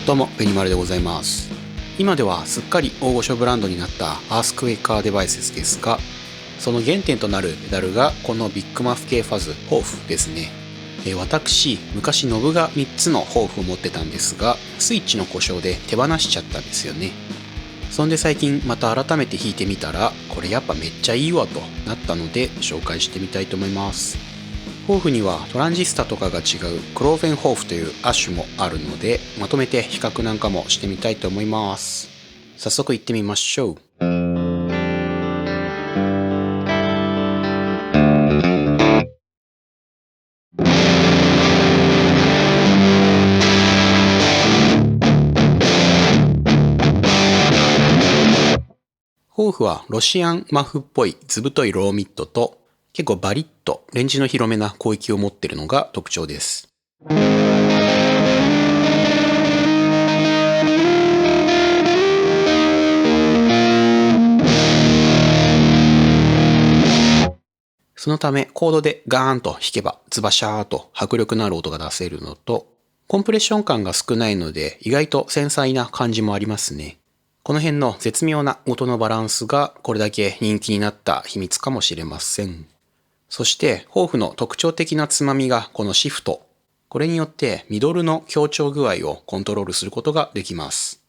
どうもベニマルでございます。今ではすっかり大御所ブランドになったアースクエイカーデバイスですが、その原点となるペダルがこのビッグマフ系ファズホーフですね。私昔ノブが3つのホーフを持ってたんですが、スイッチの故障で手放しちゃったんですよね。そんで最近また改めて弾いてみたら、これやっぱめっちゃいいわとなったので紹介してみたいと思います。ホーフにはトランジスタとかが違うクローフェンホーフという亜種もあるので、まとめて比較なんかもしてみたいと思います。早速行ってみましょう。ホーフはロシアンマフっぽい図太いローミットと、結構バリッとレンジの広めな広域を持っているのが特徴です。そのためコードでガーンと弾けばズバシャーと迫力のある音が出せるのと、コンプレッション感が少ないので意外と繊細な感じもありますね。この辺の絶妙な音のバランスがこれだけ人気になった秘密かもしれません。そしてホーフの特徴的なつまみがこのシフト。これによってミドルの強調具合をコントロールすることができます。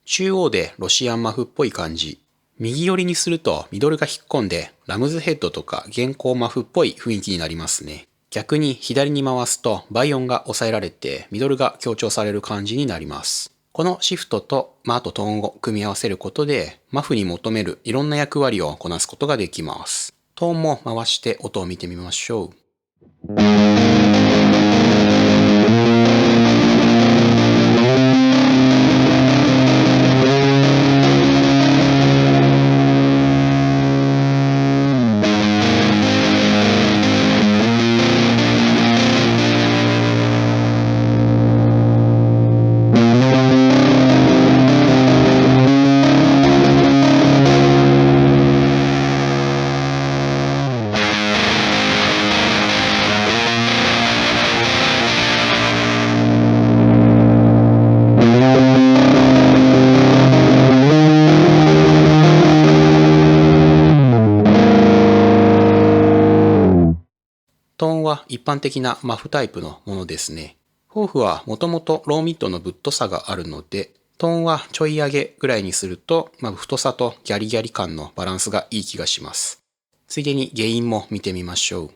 中央でロシアンマフっぽい感じ。右寄りにするとミドルが引っ込んでラムズヘッドとか現行マフっぽい雰囲気になりますね。逆に左に回すと倍音が抑えられてミドルが強調される感じになります。このシフトとあとトーンを組み合わせることでマフに求めるいろんな役割をこなすことができます。トーンも回して音を見てみましょう。トーンは一般的なマフタイプのものですね。ホーフはもともとローミッドのぶっとさがあるので、トーンはちょい上げぐらいにすると、太さとギャリギャリ感のバランスがいい気がします。ついでにゲインも見てみましょう。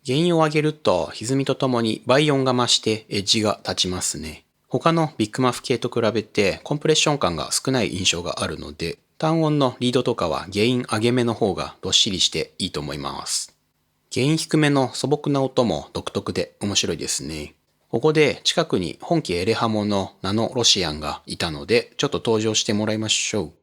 ゲインを上げると歪みとともに倍音が増してエッジが立ちますね。他のビッグマフ系と比べてコンプレッション感が少ない印象があるので、単音のリードとかはゲイン上げ目の方がどっしりしていいと思います。ゲイン低めの素朴な音も独特で面白いですね。ここで近くに本家エレハモのナノロシアンがいたので、ちょっと登場してもらいましょう。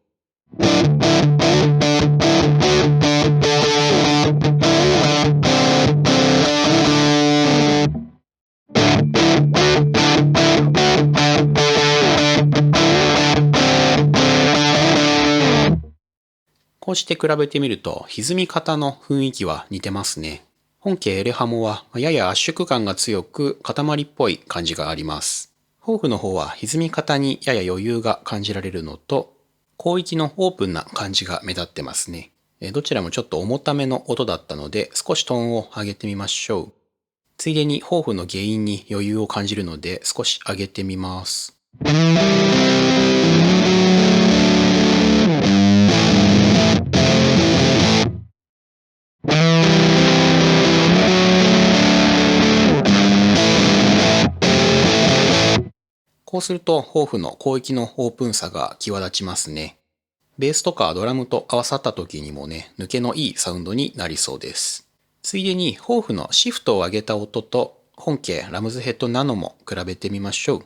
こうして比べてみると歪み方の雰囲気は似てますね。本家エレハモはやや圧縮感が強く塊っぽい感じがあります。ホーフの方は歪み方にやや余裕が感じられるのと、広域のオープンな感じが目立ってますね。どちらもちょっと重ための音だったので少しトーンを上げてみましょう。ついでにホーフの原因に余裕を感じるので少し上げてみます。こうするとホーフの広域のオープンさが際立ちますね。ベースとかドラムと合わさった時にもね、抜けのいいサウンドになりそうです。ついでにホーフのシフトを上げた音と本家ラムズヘッドナノも比べてみましょう。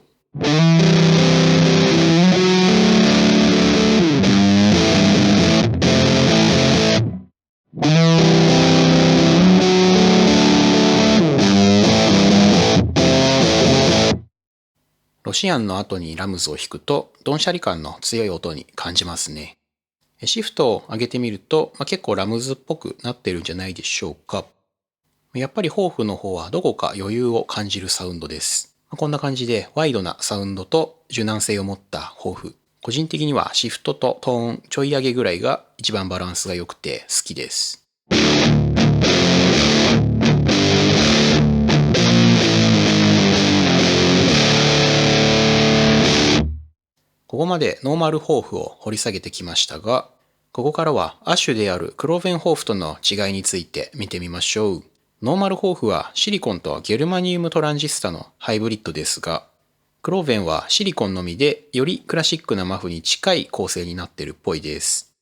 ロシアンの後にラムズを弾くとドンシャリ感の強い音に感じますね。シフトを上げてみると、結構ラムズっぽくなってるんじゃないでしょうか。やっぱりホーフの方はどこか余裕を感じるサウンドです。こんな感じでワイドなサウンドと柔軟性を持ったホーフ。個人的にはシフトとトーンちょい上げぐらいが一番バランスが良くて好きです。ここまでノーマルホーフを掘り下げてきましたが、ここからは亜種であるクローベンホーフとの違いについて見てみましょう。ノーマルホーフはシリコンとゲルマニウムトランジスタのハイブリッドですが、クローベンはシリコンのみでよりクラシックなマフに近い構成になってるっぽいです。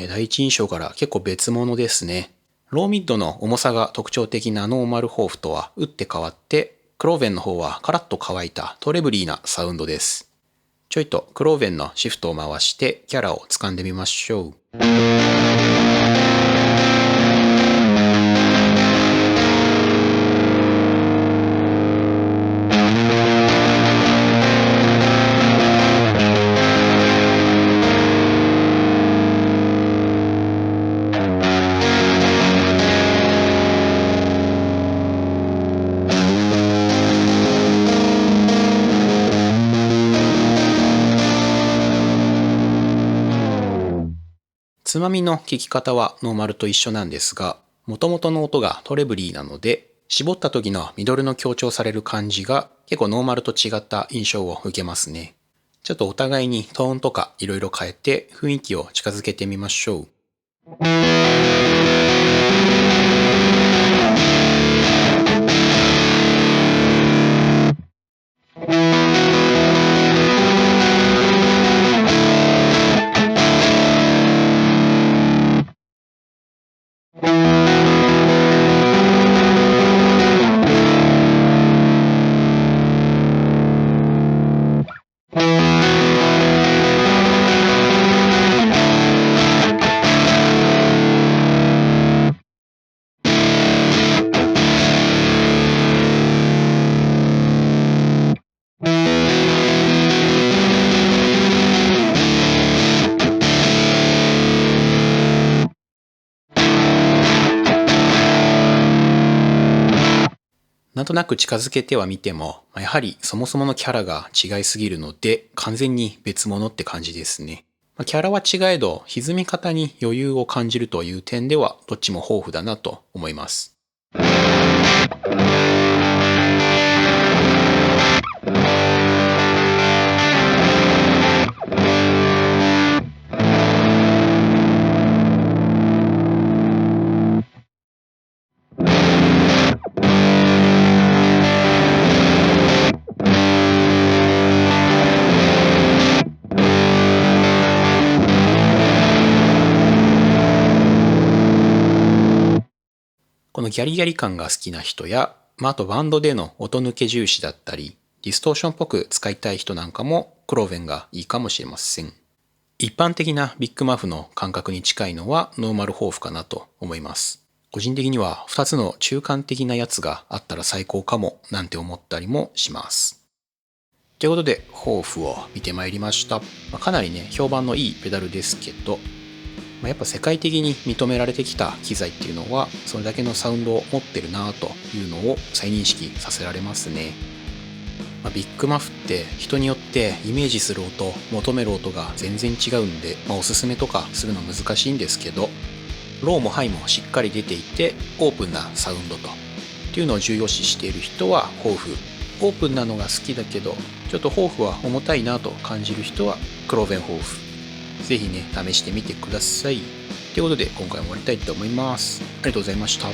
第一印象から結構別物ですね。ローミッドの重さが特徴的なノーマルホーフとは打って変わって、クローベンの方はカラッと乾いたトレブリーなサウンドです。ちょいとクローベンのシフトを回してキャラを掴んでみましょう。つまみの聞き方はノーマルと一緒なんですが、元々の音がトレブリーなので、絞った時のミドルの強調される感じが結構ノーマルと違った印象を受けますね。ちょっとお互いにトーンとかいろいろ変えて雰囲気を近づけてみましょう。なんとなく近づけてはみても、やはりそもそものキャラが違いすぎるので、完全に別物って感じですね。キャラは違えど、歪み方に余裕を感じるという点では、どっちも豊富だなと思います。このギャリギャリ感が好きな人や、あとバンドでの音抜け重視だったり、ディストーションっぽく使いたい人なんかもクローベンがいいかもしれません。一般的なビッグマフの感覚に近いのはノーマルホーフかなと思います。個人的には2つの中間的なやつがあったら最高かもなんて思ったりもします。ということでホーフを見てまいりました。かなりね評判のいいペダルですけど、やっぱ世界的に認められてきた機材っていうのはそれだけのサウンドを持ってるなというのを再認識させられますね。ビッグマフって人によってイメージする音、求める音が全然違うんで、おすすめとかするの難しいんですけど、ローもハイもしっかり出ていてオープンなサウンドっていうのを重要視している人はホーフ、オープンなのが好きだけどちょっとホーフは重たいなと感じる人はクローベンホーフ、ぜひね試してみてください。ということで今回も終わりたいと思います。ありがとうございました。